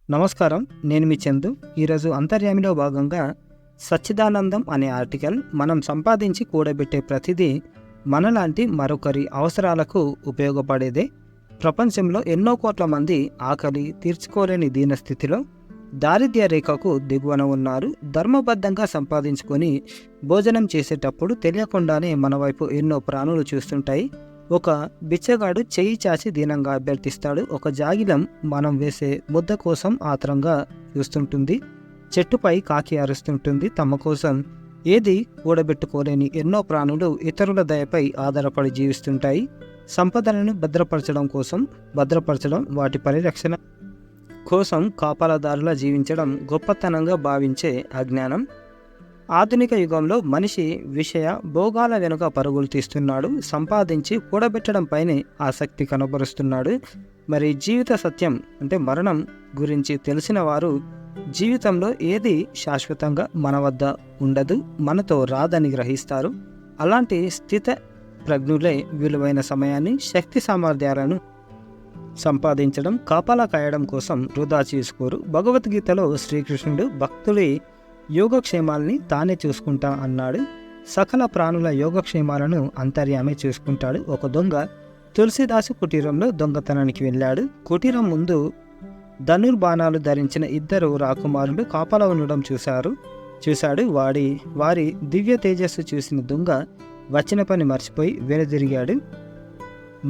నమస్కారం, నేను మీ చందు. ఈరోజు అంతర్యామిలో భాగంగా సచ్చిదానందం అనే ఆర్టికల్ మనం సంపాదించి కూడబెట్టే ప్రతిదీ మనలాంటి మరొకరి అవసరాలకు ఉపయోగపడేదే. ప్రపంచంలో ఎన్నో కోట్ల మంది ఆకలి తీర్చుకోలేని దీనస్థితిలో దారిద్ర్య రేఖకు దిగువన ఉన్నారు. ధర్మబద్ధంగా సంపాదించుకొని భోజనం చేసేటప్పుడు తెలియకుండానే మన వైపు ఎన్నో ప్రాణులు చూస్తుంటాయి. ఒక బిచ్చగాడు చెయ్యి చాచి దీనంగా అభ్యర్థిస్తాడు. ఒక జాగిలం మనం వేసే ముద్ద కోసం ఆత్రంగా చూస్తుంటుంది. చెట్టుపై కాకి అరుస్తుంటుంది. తమ కోసం ఏది కూడబెట్టుకోలేని ఎన్నో ప్రాణులు ఇతరుల దయపై ఆధారపడి జీవిస్తుంటాయి. సంపదలను భద్రపరచడం, వాటి పరిరక్షణ కోసం కాపలాదారులా జీవించడం గొప్పతనంగా భావించే అజ్ఞానం. ఆధునిక యుగంలో మనిషి విషయ భోగాల వెనుక పరుగులు తీస్తున్నాడు. సంపాదించి కూడబెట్టడంపైనే ఆసక్తి కనబరుస్తున్నాడు. మరి జీవిత సత్యం అంటే మరణం గురించి తెలిసిన వారు జీవితంలో ఏది శాశ్వతంగా మన వద్ద ఉండదు, మనతో రాదని గ్రహిస్తారు. అలాంటి స్థిత ప్రజ్ఞులే విలువైన సమయాన్ని, శక్తి సామర్థ్యాలను సంపాదించడం, కాపలా కాయడం కోసం వృధా చేసుకోరు. భగవద్గీతలో శ్రీకృష్ణుడు భక్తుడి యోగక్షేమాలని తానే చూసుకుంటా అన్నాడు. సకల ప్రాణుల యోగక్షేమాలను అంతర్యామే చూసుకుంటాడు. ఒక దొంగ తులసిదాసు కుటీరంలో దొంగతనానికి వెళ్ళాడు. కుటీరం ముందు ధనుర్బాణాలు ధరించిన ఇద్దరు రాకుమారులు కాపలా ఉండడం చూశాడు. వారి దివ్య తేజస్సు చూసిన దొంగ వచ్చిన పని మర్చిపోయి వెనుదిరిగాడు.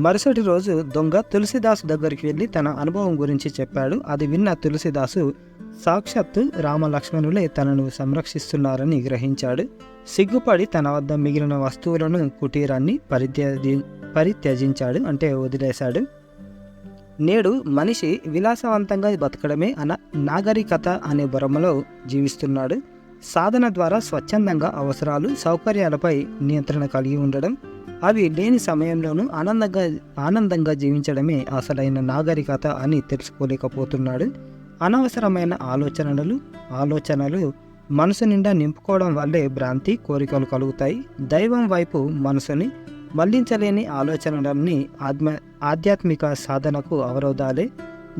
మరుసటి రోజు దొంగ తులసిదాసు దగ్గరికి వెళ్ళి తన అనుభవం గురించి చెప్పాడు. అది విన్న తులసిదాసు సాక్షాత్తు రామలక్ష్మణులే తనను సంరక్షిస్తున్నారని గ్రహించాడు. సిగ్గుపడి తన వద్ద మిగిలిన వస్తువులను కుటీరాన్ని పరిత్యజించాడు, అంటే వదిలేశాడు. నేడు మనిషి విలాసవంతంగా బతకడమే నాగరికత అనే భ్రమలో జీవిస్తున్నాడు. సాధన ద్వారా స్వచ్ఛందంగా అవసరాలు, సౌకర్యాలపై నియంత్రణ కలిగి ఉండడం, అవి లేని సమయంలోనూ ఆనందంగా జీవించడమే అసలైన నాగరికత అని తెలుసుకోలేకపోతున్నాడు. అనవసరమైన ఆలోచనలు మనసు నిండా నింపుకోవడం వల్లే భ్రాంతి, కోరికలు కలుగుతాయి. దైవం వైపు మనసుని మళ్లించలేని ఆలోచనలన్నీ ఆధ్యాత్మిక సాధనకు అవరోధాలే.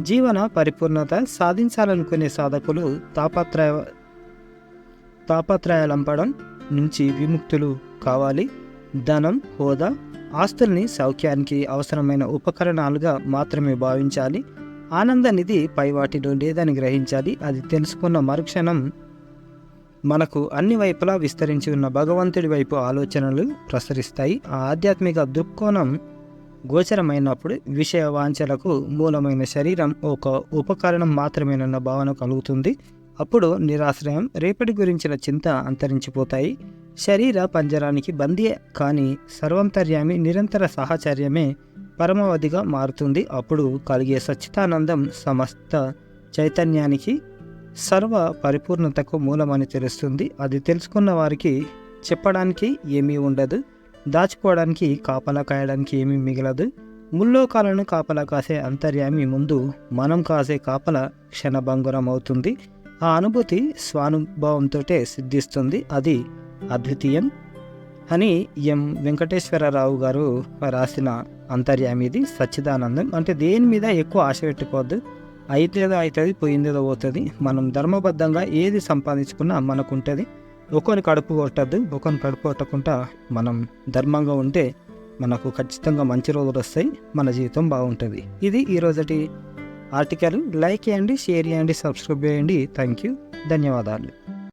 జీవన పరిపూర్ణత సాధించాలనుకునే సాధకులు తాపత్రయాలంపడం నుంచి విముక్తులు కావాలి. ధనం, హోదా, ఆస్తుల్ని సౌఖ్యానికి అవసరమైన ఉపకరణాలుగా మాత్రమే భావించాలి. ఆనందనిధి పైవాటిలో లేదని గ్రహించాలి. అది తెలుసుకున్న మరుక్షణం మనకు అన్ని వైపులా విస్తరించి ఉన్న భగవంతుడి వైపు ఆలోచనలు ప్రసరిస్తాయి. ఆ ఆధ్యాత్మిక దృక్కోణం గోచరమైనప్పుడు విషయ వాంఛలకు మూలమైన శరీరం ఒక ఉపకరణం మాత్రమేనన్న భావన కలుగుతుంది. అప్పుడు నిరాశ్రయం, రేపటి గురించిన చింత అంతరించిపోతాయి. శరీర పంజరానికి బందీ కానీ సర్వంతర్యామి నిరంతర సాహచర్యమే పరమావధిగా మారుతుంది. అప్పుడు కలిగే సచ్చిదానందం సమస్త చైతన్యానికి, సర్వ పరిపూర్ణతకు మూలమని తెలుస్తుంది. అది తెలుసుకున్న వారికి చెప్పడానికి ఏమీ ఉండదు, దాచుకోవడానికి, కాపలా కాయడానికి ఏమీ మిగలదు. ముల్లోకాలను కాపలా కాసే అంతర్యామి ముందు మనం కాసే కాపలా క్షణభంగురం అవుతుంది. ఆ అనుభూతి స్వానుభవంతో సిద్ధిస్తుంది. అది అద్వితీయం అని వెంకటేశ్వరరావు గారు రాసిన అంతర్యామిది సచ్చిదానందం. అంటే దేని మీద ఎక్కువ ఆశ పెట్టుకోవద్దు. అయితేదో అవుతుంది, పోయిందేదో పోతుంది. మనం ధర్మబద్ధంగా ఏది సంపాదించుకున్నా మనకు ఉంటుంది. ఒకరిని కడుపు కొట్టద్దు. ఒకరిని కడుపు కొట్టకుండా మనం ధర్మంగా ఉంటే మనకు ఖచ్చితంగా మంచి రోజులు వస్తాయి, మన జీవితం బాగుంటుంది. ఇది ఈరోజటి ఆర్టికల్. లైక్ చేయండి, షేర్ చేయండి, సబ్స్క్రైబ్ చేయండి. థ్యాంక్ యూ, ధన్యవాదాలు.